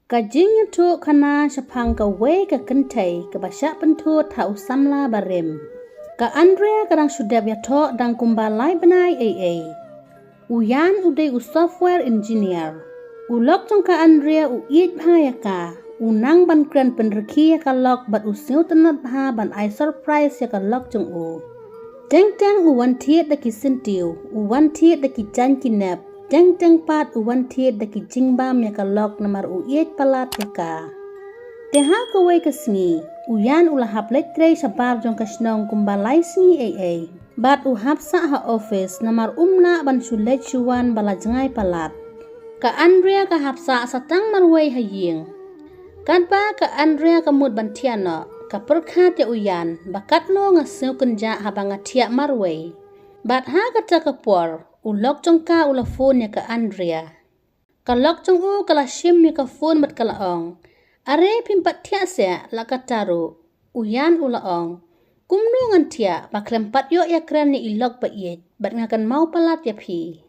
Kajing tu kana sapang ka we ka kentai ka basya pentu tau Samla barem. Ka Andrea kadang sudah biato dang kumbalai benai AA. Uyan udai software engineer. Ulok tong ka Andrea iit bahaya ka. Unang ban kren penreki ya ka lok bat usiu tenat ha ban I surprise ya ka lok tong u. Teng uwan tiet da ki sentiu, uwan tiet da ki jan kinep. Teng pat uwan tiet da ki jingbam ya ka lok namar iit palat ya ka. Teha ka we ka sngi, uyan ulah hap letre sabar jong ka snong kumbalai sngi AA. Bat uhap sa ha office namar umna ban sulet chuan bala jangai palat. Ka Andrea ka hap sa satang marway haying. Kan ba ka Andrea ka mud ban tiano, ka perkhat ya uyan, bakat no nga siu kenja habang tiak marway. Bat ha ka ta ka por, ulok jong ka ula phone ya ka Andrea. Kalok jong u kala shim ya ka phone bat kalaong. Are pimpat tiak se la ka taru, uyan ulaong. Kumno ngan tiak baklempat yo ya kran ni ilok ba iet, bat ngakan mau palat ya pi.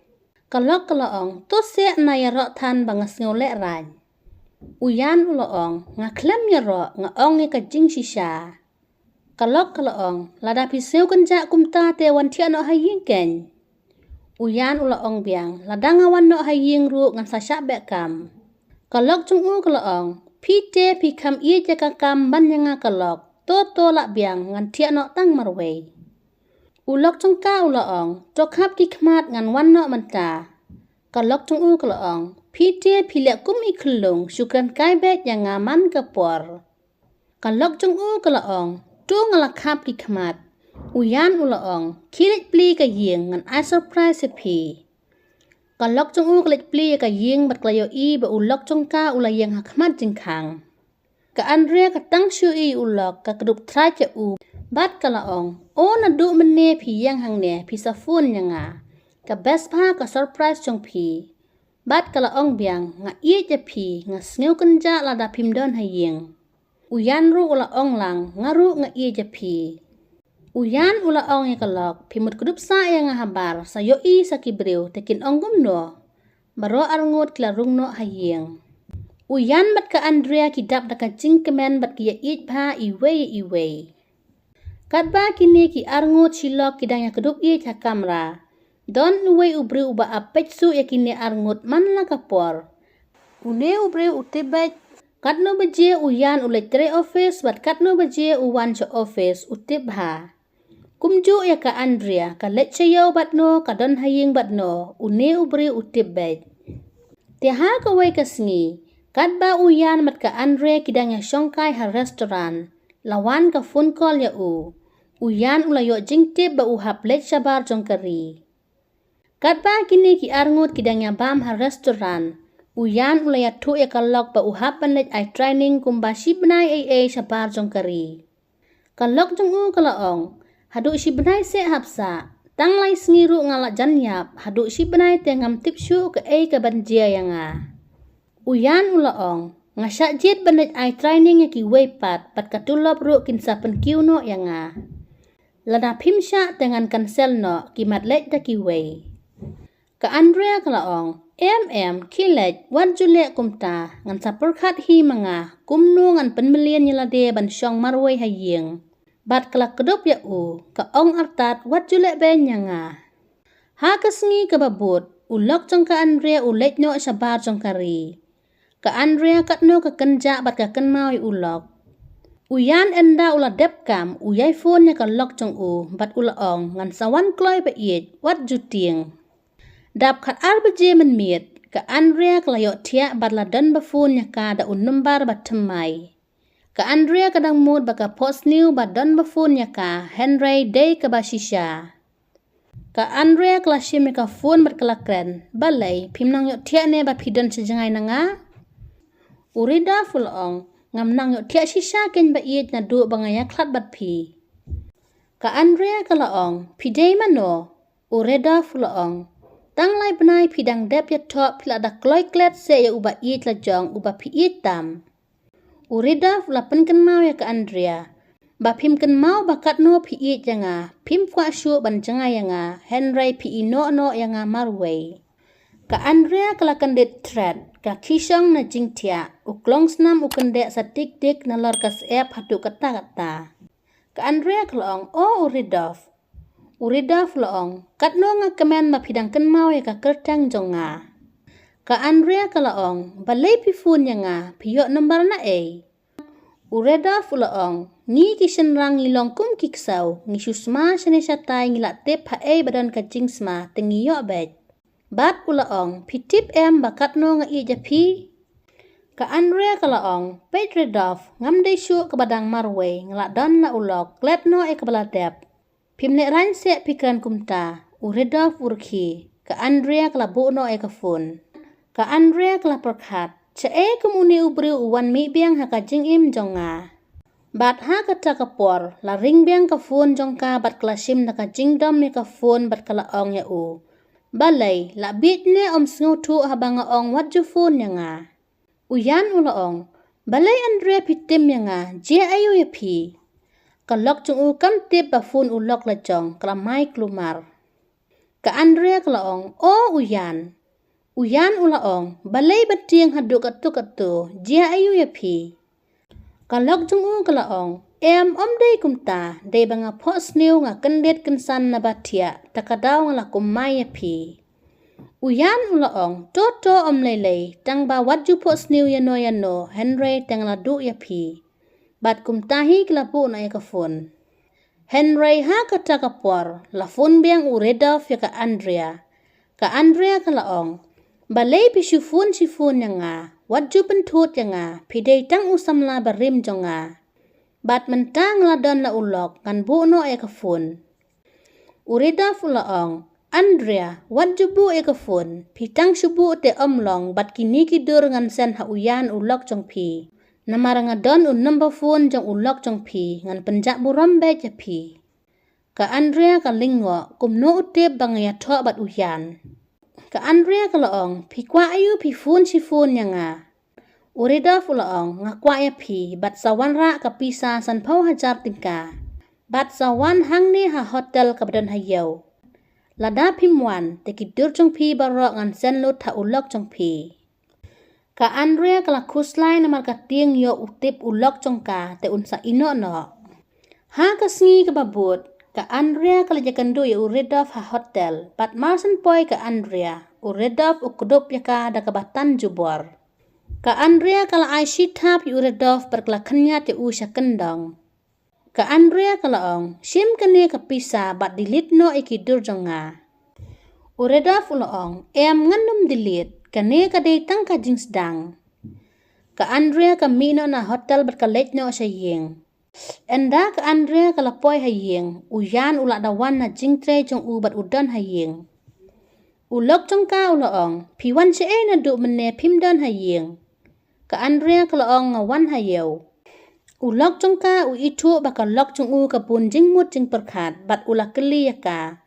Kalok kalaong, to se na ya rok tan ba ngasngo lek ran. Uyan ulaong, ngaklem ya rok ngaong ya ka jing shisha. Kalok kalaong, lada piseu kenja kumta te wan tiak no haying ken. Uyan ulaong biang, lada ngawan no haying ru ngan sasyak bekam. Kalok jong u kalaong, pite pi kam ie jaka kam ban yang kalok, to lak biang ngan tiak no tang marway. Ulok jong ka ulaong, tokhap ki khmat ngan wan no menta. Kalok jong u kalaong, pite pi lek kum iklung syukran kai bet yang ngaman kapor. Kalok jong u kalaong, tu ngalakap ki khmat. Uyan ulaong, kilit pli ka ying ngan I surprise pi. Kalok jong u kilit pli ka ying bat klayo i ba ulok jong ka ulayang hakmat jingkang. Ka Andrea ka tang shu i ulok ka kedup trai ja u. Bat kalaong, o na du mene pi yang hang ne pi sa phone nga. Ka best pa ka surprise jong pi. Bat kalaong biang nga ie ja pi nga sneu kenja lada pimdon haying. Uyan ru ulaong lang ngaru nga ie ja pi. Uyan ulaong ya kalok pimut kedup sa yang nga habar sa yo i sa kibriu tekin onggum no. Baro arngot klarung no haying. Uyan bat ka Andrea kidap da ka jingkemen bat ki ya iit pa iwe. Kat ba kini ki arngot silok kidang ya kedup iit ha kamera. Don uwe ubri uba apet su ya kini arngot man la kapor. Une ubri utibet. Kat no baje uyan ulet tre office bat kat no baje uwan sa office utib ha. Kumju ya ka Andrea ka let sayaw bat no ka don haying bat no une ubri utibet. Teha ka way ka sngi. Kat ba uyan mat ka Andrea kidang ya syongkai ha restoran. Lawan ka phone call ya u. Uyan ulayo jingtip ba uhap let sabar jong kari. Kat ba kini ki arngut kidang ya bam ha restoran. Uyan ulaya tu ya kalok ba uhap ban let ay training kumba si benai AA sabar jong kari. Kalok jong u kalaong. Haduk si benai se hapsa. Tang lai sengiru ngalak janyap. Haduk si benai tengam tipsu ke ka banjia yang nga. Uyan ulaong. Ngasak jit ban let ay training ya ki weipat. Pat katulop ru kinsa penkiu no yang nga. Lada pimsya dengan kansel no kimat let da ki wei. Ka Andrea kalaong. Kilet wat julek kumta. Ngan sa perkhat hi mga. Kumno ngan penmelian nyelade ban syong marway haying. Bat kelak kedup ya u. Ka ong artat wat julek ben yang nga. Ha kesngi kebabut. Ulok jong ka Andrea ulet no sabar jong kari. Ka Andrea kat no ka kenja bat ka kenmau ulok. Uyan enda ula depkam uyai phone nya ka lok jong u bat ulaong ngan sawan kloy ba iet wat juting. Dap kat arbaje menmiet ka Andrea kelayo tiak bat la dan ba phone nya ka da unumbar bat temai. Ka Andrea kadang mood baka post new bat dan ba phone nya ka Henry day ka ba shisha. Ka Andrea kelashim ka phone bat kelakren balai pimnang yo tiak ne bat pidon sejangai nanga. Urida fulong ngam nang yo tiak shisha ken ba iet na du bangaya klat bat pi. Ka Andrea kalaong pidei mano. Urida fulong. Tang lai benai pidang dep ya top pila da kloy klet se ya uba iet la jong uba pi itam. Urida fula penken mau ya ka Andrea. Ba pim ken mau bakat no pi iet janga. Pim kwa syu ban janga yanga. Henry pi ino no yanga marway. Ka Andrea kala kandet thread ka kishong na jingtia uklong snam ukendek sa tik-tik na lor kas ep hatu kata-kata. Ka Andrea kalaong Uridov laong katno nga kemen mapidang kenmau ya ka kertang jonga. Ka Andrea kalaong balay pifun ya nga piyok nomor na Uridov laong ni kishenrang ngilong kum kiksau ngi susma senesatay ngilak tip badan ka jingsma tengiyok bet. Bat ulaong pitip bakat no nga japi. Ka Andrea kalaong Petredov ngamday syuk ke badang marwe ngelak don na ulok klet no kebaladep. Pimnek ranse pikiran kumta Uredov urki. Ka Andrea kalabu no kefun. Ka Andrea kalaperkat kumuni ubri uwan mi biang haka jingim jonga. Bat ha kata kapor la ring biang kefun jongka bat klasim na ka jingdom ni kefun bat kalaong ya u. Balay, labit ne sengutu habang ong wadjufun yang nga. Uyan ulaong, balay Andrea pitim yang nga, jia ayu ya pi. Kalok jung kam tip bafun ulok lajong, kelamai kelumar. Ka Andrea kalaong, uyan. Uyan ulaong, balay batiang haduk katu-katu, jia ayu ya pi. Kalok jung kalaong, omday kumta, day banga pos niu nga kendet kensan na batia, takadaw nga lakum maya pi. Uyan ulaong, toto lelay, tang ba wadju pos niu yano, Henry tang ladu ya pi. Bat kumtahi kelapu na ya kafun. Henry ha kata kapor, lafun biang Uredov ya ka Andrea. Ka Andrea kalaong, balay pisufun sifun yang nga, wadju pentut yang nga, pidai tang Samla barim jonga. Bat mentang ladon la ulok kan buno kefun. Uredov ulaong, Andrea, wat jubu kefun, pitang subu te omlong bat kini kidur ngan sen ha uyan ulok jong pi. Namar ngadon number phone jong ulok jong pi ngan penjak burambe je pi. Ka Andrea ka lingwo kumno utip bang ya thok bat uyan. Ka Andrea ka laong, pi kwa ayu pi phone si phone yang nga. Uredov ulaong ngakwa ya pi bat sawan ra kapisa san pau hajar tingka. Bat sawan hang ni ha hotel kabadan hayau. Lada pimwan te kidur jong pi barok ngan sen lut ha ulok jong pi. Ka Andrea kala kuslay na markating yo utip ulok jong ka te unsa ino no. Ha kasngi kababut ka Andrea kala jakandu ya Uredov ha hotel. Bat marsan poy ka Andrea. Uredov ukudup ya ka da kabatan jubor. Ka Andrea kala ai shithap Uredov perkelakanya te usya kendong. Ka Andrea kala ong, sim kene kapisa bat dilit no ikidur jonga. Uredov ulaong, ngandum dilit, kene kadai tang kajing sedang. Ka Andrea kamino na hotel berkalet no saying. Enda ka Andrea kala poy haying, uyan ulak dawan na jingtre jong ubat udan haying. Ulok jongka ulaong, piwan siya na du mene pimdon haying. Ka Andrea kalaong ngawan hayaw. Ulok jongka itu bakal lok jong kapun jingmut jing perkat bat ulak keli ya ka.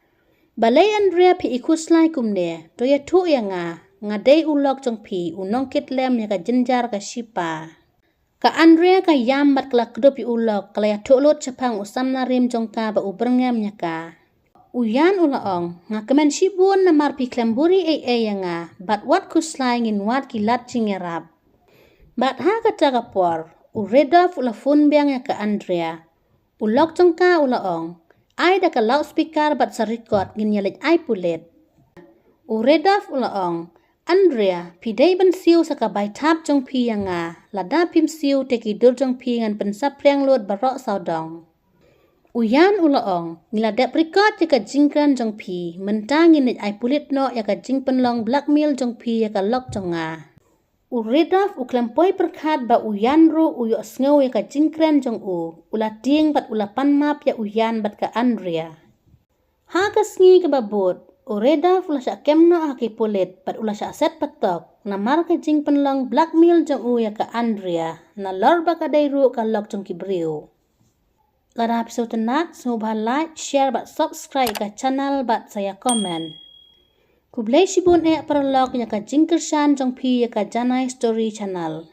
Balay Andrea pi ikuslay kumne, to ya tu ya ngaday ulok jong pi unong kitlem ya ka jenjar ka shipa. Ka Andrea ka yam bat kelak kedup ulok kala ya tulut capang Samla rim jongka ba uberngem ya ka. Uyan ulaong, kemen shibun na marpi klemburi ya bat wat kuslay ngin wat kilat jing yarap. Bat ha kata kapor, Uredov ulafun biang ya ka Andrea. Ulok jongka ulaong, ay da ka loudspeaker bat sa record ngin yalit ay pulit. Uredov ulaong, Andrea, pidai ban siu sa ka baitap jong pi yang lada pim siu te kidur jong pi ngan pensapriang lot barok saudong. Uyan ulaong, ngiladap record ya ka jingkran jong pi, mentang ngin ay pulit no ya ka jing penlong blackmail jong pi ya ka lok jong Uredov uklampoy perkat ba uyan ro uyok sngaw ya ka jingkran jong ulating bat ulapan map ya uyan bat ka Andrea. Ha kasngi ka babut, Uredov ula syak kemno haki pulit bat ula syak set patok namar ka jing penlong blackmail jong ya ka Andrea na lor ba ka dayru ka lok jong kibriu. Lara episode tenat, semoga like, share bat subscribe ka channel bat saya komen. Kublay sibun perlog ya ka jingkersan jong pi ya ka Janai story channel.